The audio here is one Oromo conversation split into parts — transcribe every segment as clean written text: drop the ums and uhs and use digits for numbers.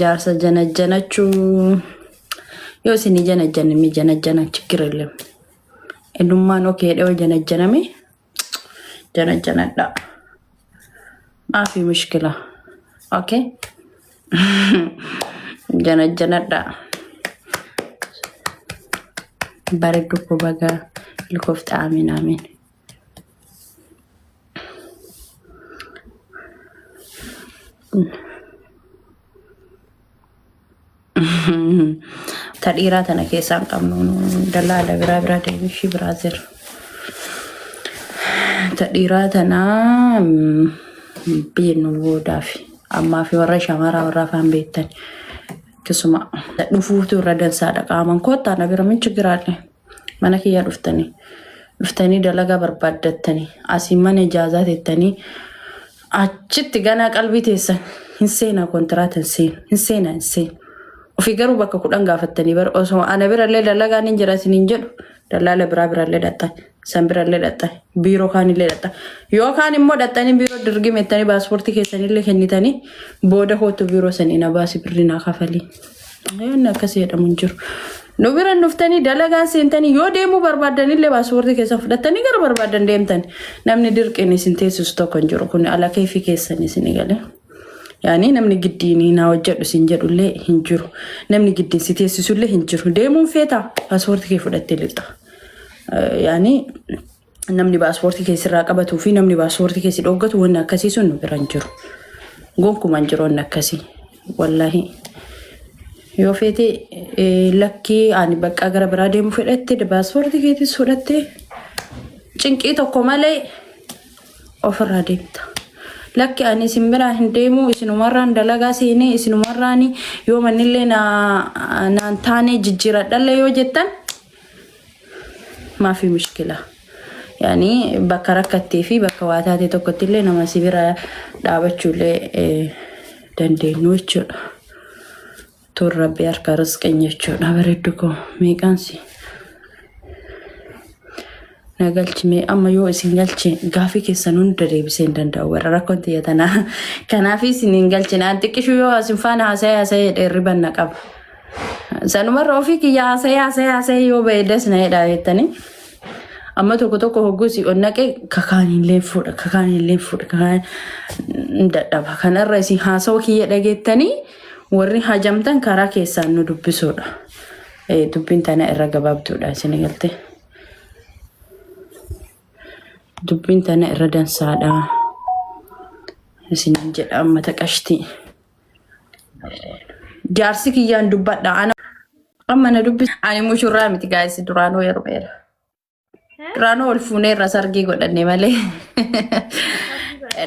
jaarsa janajjanachuu yoo isin janajjanni janajjana ችግር የለም እንማን ኦኬ ደው janajjaname janajjanadha maafi mushkila okay janajjanadha bareedu ko baga ilkofta amin amin tadira tana kesan qabnu dalala bira deebishi brazil tadira tana binu wodafi amma fi warra shamara warra fan beetan kisuma dufuutu radan sada qaman kotta na bira min chigiraale mana kiya duftani dalaga barbadattani asimman ijazat ettani achitti gana qalbi teessan hinseena kontraatan hinseena ofi garu bakka kudan gaafattani bar osoo ana biralle dalaga nin jira sinin jedhu dalala biralle datta san biralle datta biro kaanille datta yo kaan immo dattani biro dirgimettani passporti keessanille kennitani booda hootu biro sanina baasi birrina kafali ayonna akkasi jedhamu jiru no biran nuftani dalaga sentani yo deemu barbaadanille passporti keessan fudhattani gar barbaadan deemtan namni dirqini sinteesus tokkon jiru kun ala kayfi keessani sinigale yani namni giddini na wajjadu sinjedulle hinjiru namni giddin siteesisulle hinjiru deemun feeta passporti kee fudhatte lixa yani namni passporti kee sirraa qabatu fi namni passporti kee si dhoggatu wonna akkasi sun biran jiru gonkuman jiru wonna akkasi wallahi yo feete lakki ani bakka gara bira deemu fudhatte passporti kee fudhatte cinqii tokko malee ofirraa deemta lakki ani simbira hindeemu isinumarraan dalagaa seene isinumarraani yoo manille naan taane jijjiradhalle yoo jettan maafi mushkila yani bakka rakkattee fi bakka waataate tokkottillee nama sibira dhaabachuulee dandeenyu jechuudha tur rabbi harka rizqeenya jechuudha bareeddu ko meeqaansi nagalchi me amma yoo isin galchi gaafi keessan hunda deebisee danda'u warra rakkoon tiyatana kanaafi isin galchi naan xiqqishu yoo asin faana haasa'ee dheerriban na qaba sanumarra ofii kiyya haasa'ee yoo baay'eedas na jedhaa jettanii amma tokko hoggusi onnaqee kakaanillee fuudha dadhaba kanarra isin haasa'u kiyya dhageettanii warri hajamtan karaa keessaan nu dubbisuudha dubbiin tana irra gabaabduudha isin galte dubbin tana irra dansaadha isin jedha mata qashti jaarsi kiyyaan dubbadha ana amma na dubbi ani mushurraa miti guys duraanoo yerbeera duraanoo ol fuunee irra sargii godhanne malee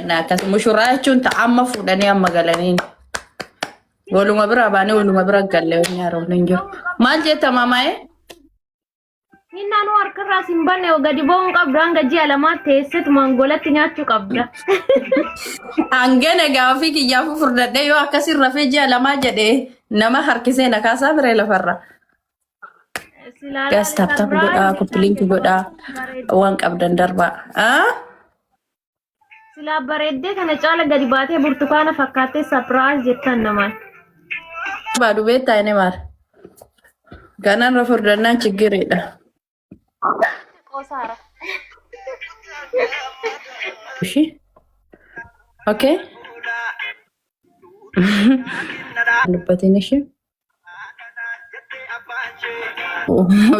na akkas mushurraa jechuun amma fuudhanii amma galaniin waluma bira baanee waluma bira galle wani haroon jiru maal jetta mamae Inna nu harkarraa simbanne gadi boon qabdu hanga ji'a lamaa teessetu mangolatti nyaachuu qabda. Hangana gaafii kiyyaafuu furdadhee yoo akkasiin rafee ji'a lamaa jedhee nama harkisee na kaasaa biree lafarra. Gas taptap godhaa koppiliinki godhaa waan qabdan darbaa. Silaa bareeddee kana caala gadi baatee burtukaana fakkaattee sapiraayis jettan namaan. Baadu beektaa inni maal? Ganaan furdannaan chiggireedha. Kosara. Okay. Lupatin ishi.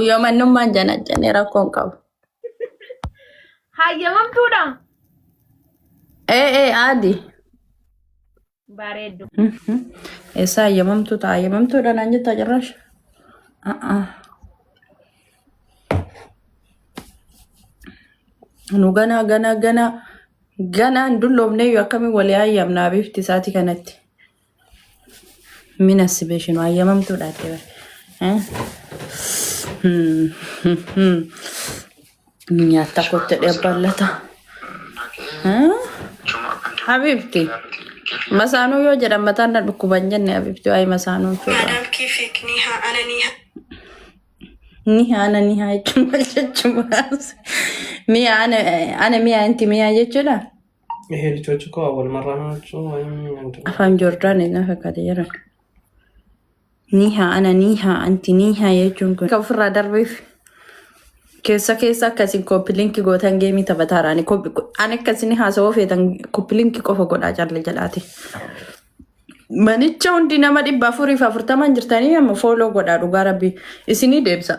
Yo manumman janajjane rakkoon qabu. Hayyamamtuudha. Adi. Bareeddu. Esa hayyamamtuudha naan jetta jirrash. Nu gana ndulloomne yoo akkami walii hayyamnaa bifti isaati kanatti. Mina sibeshinu hayyamamtuudha ati bare. Nyaata kotte dheebballata. Habibti. Masaanuu yoo jedhan mataan na dhukkuban jenne habibti waa'ee masaanuu fuudha. Niha ana jechuun jechuudha. Mi'a ana mi'a inti mi'a jechuudha. ይሄ ልጆች እኮ አወል መራ ናቸው ወይም afaan joordaanidha fakkaate jira. Niihaa ana niihaa anti niihaa jechuun kun kan ofirraa darbeef keessa akkasiin koppilinkii gootan geemii taphataaraan ani akkasini haasawoo feetan koppilinkii qofa godhaa jaalle jalaati. Manicha hundi nama 440 jirtanii amma fooloo godhaa dhugaa rabbii isinii deebisa.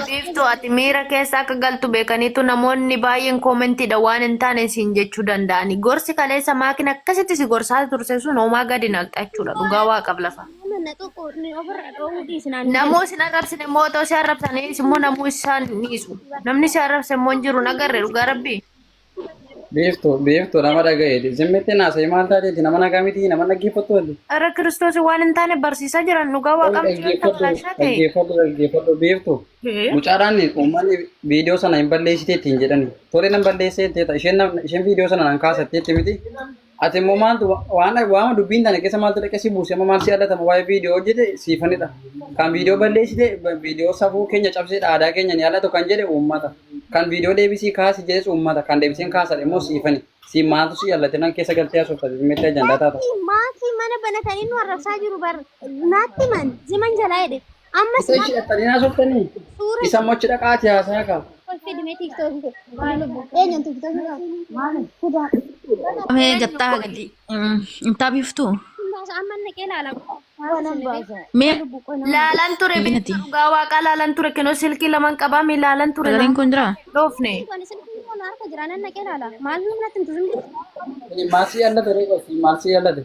Biiftuu ati miira keessa akka galtu beekaniitu namoonni baay'een koomentiidha waan hin taane siin jechuu danda'ani. Gorsi kaleessa maakin akkasitti si gorsaa turse sun homaa gadi naqxa jechuudha. Dhugaa waa qab lafa. Namoo isin arrabsine mootoo si arrabsaniis immoo namuu isaan niisu. Namni si arrabse immoo hin jiru nagarre dhugaa rabbii. Beeftu nama dhaga'eeti. Zimmetti naasa'e maal taateeti nama nagaa miti nama dhaggeeffattu walli. Ara Kiristoos waan hin taane barsiisaa jiran dhugaa waa dhaggeeffadhu beeftu. Mucaadhaan uummanni viidiyoo sana hin balleessiteetti hin jedhani. Tole nan balleesseetteeta isheen viidiyoo sana nan kaasatteetti miti. Ati immoo maaltu waan dubbiin tana keessa maaltu dhaqee si buuse amma maal si addatama waa'ee viidiyoo hojjete siifanidha. Kan viidiyoo balleessite viidiyoo safuu keenya cabseedha aadaa keenya ni alatu kan jedhe uummata. Kan viidiyoo deebisii kaasi jedhes uummata kan deebisiin kaasadhe immoo siifani. Si maaltu si allate nan keessa galtee asooftate zimmette ajandaa taata. Maatii mana banatanii nu arrabsaa jiru bar naatti man ziman jalaa jedhe. Amma isa ishee dhattanii asooftanii isa mochi dhaqaati haasaa qaba. Amee gattaa gadi intaa biiftuu laalan ture dhugaa waaqa laalan ture kenoo silkii laman qabaami laalan ture gariin kun jira dhoofne Maasii allate maasii allate.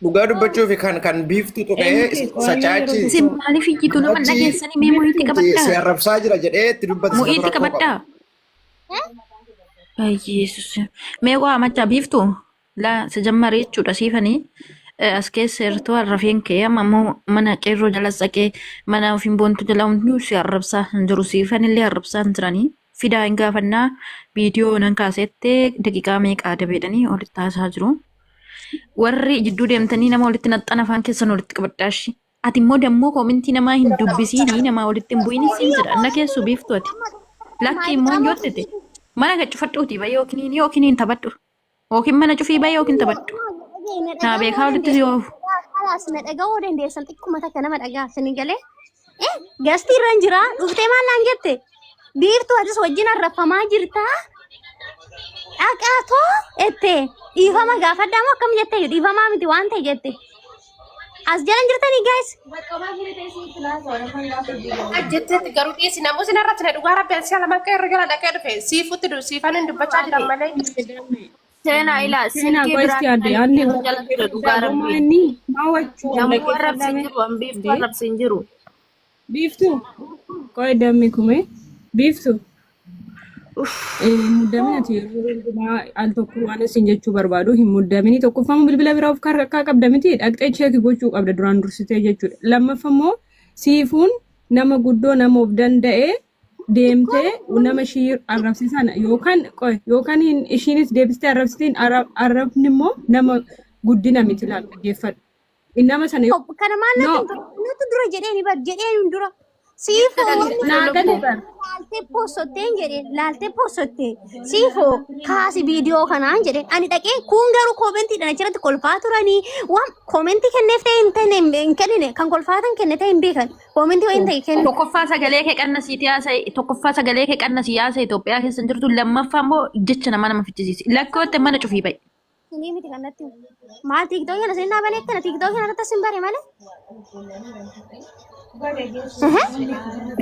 Dhugaa dubbachuuf kan biiftuu tuqee sachaachi. Isin maaliif ijjiitu nama dhageessanii mee muhiitti qabadhaa? Si arrabsaa jira jedhee itti dubbata. Muhiitti qabadhaa? Yesus. Mee waa machaa biiftuu? Laa si jammari jechuudha siifanii. As keessa irtuu arrafeen kee amma immoo mana qeerroo jala saqee mana ofiin boontu jala hunduu si arrabsaa hin jiru siifanillee arrabsaa hin jiranii. Fidaa hin gaafannaa viidiyoo nan kaasettee daqiiqaa meeqaa dabeedhanii olitti haasaa jiru. Warri jidduu deemtanii nama walitti naxxan afaan keessan walitti qabadhaashi. Ati immoo dammoo koomentii namaa hin dubbisiinii namaa walitti hin bu'iin siin jedha. Anna keessu biiftu ati. Lakki immoo hin joottete. Mana kan cufadhuuti ba yookiin taphadhu. Yookiin mana cufii ba yookiin taphadhu. Naa beekaa walitti si oofu. Kalaas na dhaga'uu dandeessan xiqquma takka nama dhagaa sini galee. Gastii irra hin jiraa dhuftee maal naan jette? Biiftuu atis wajjin arrabfamaa jirtaa? Dhaqaatoo ettee dhiifama gaafadhaa moo akkam jettee dhiifamaa miti waan ta'e jette. As jalan jirtanii gaayis. Ajjetteetti garuu dhiyeessi namoo sin irratti na dhugaa rabbi ansi alama akka irra jala dhaqee dhufe siifutti siifan hin dubbachaa jiran malee. Seenaa ilaa silkii biraan jala ture dhugaa rabbi. Namuu arrabsi jiru an biiftuu arrabsi hin jiru. Biiftuu qoy dammi kume biiftuu. Muddamina yeroo al tokko waan isin jechuu barbaadu hin muddamini tokkoffaan bilbila biraa of harkaa qabda miti dhaqxee cheekii gochuu qabda duraan dursitee jechuudha. Lammaffammoo siifuun nama guddoo nama of danda'ee deemtee nama ishii arrabsiisan yookaan ishiinis deebistee arrabsitiin arrabni immoo nama guddina miti laal dhaggeeffadhu. Nama sana kana maal nuti dura jedheen dura siifoo laaltee posottee siifoo kaasi viidiyoo kanaan jedhe ani dhaqee kun garuu koomentiidhaan achirratti kolfaa turanii waan koomentii kenneef ta'e hin kennine kan kolfaatan kenne ta'e hin beekan koomentii wayin ta'e kenne. Tokkoffaa sagalee kee qannasiitii haasa'e tokkoffaa sagalee kee qannasii haasa'e Itoophiyaa keessa jirtu lammaffaa immoo jecha nama fichisiisi lakkootte mana cufii ba'i. Ini miti kanatti maal tiiktookii kana seenaa balee kana tiiktookii kana irratti sin bare malee.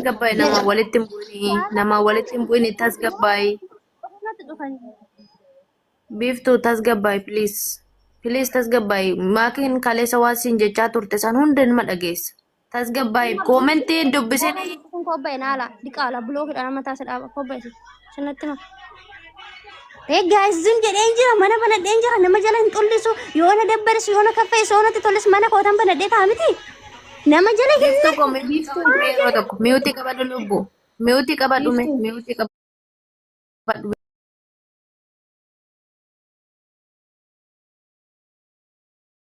Gabbaay nama walitti hin bu'in tas gabbaay. Biiftuu tas gabbaay please tas gabbaay maakiin kaleessa waan siin jechaa turte san hundi nima dhageessa. Tas gabbaay koomentiin dubbisanii. Kun kobbaay naala dhiqaala bulookiidhaan amma taasisa dhaaba kobbaay sanatti ma. Guys, zoom jedheen jira mana banadheen jira nama jala hin xullisu yoona dabbaris yoona kaffeessu yoona tollis mana kootan banadhee ta'a miti. Nama jala hin tokko miutii qabadhu lubbu miutii qabadhu miutii qabadhu.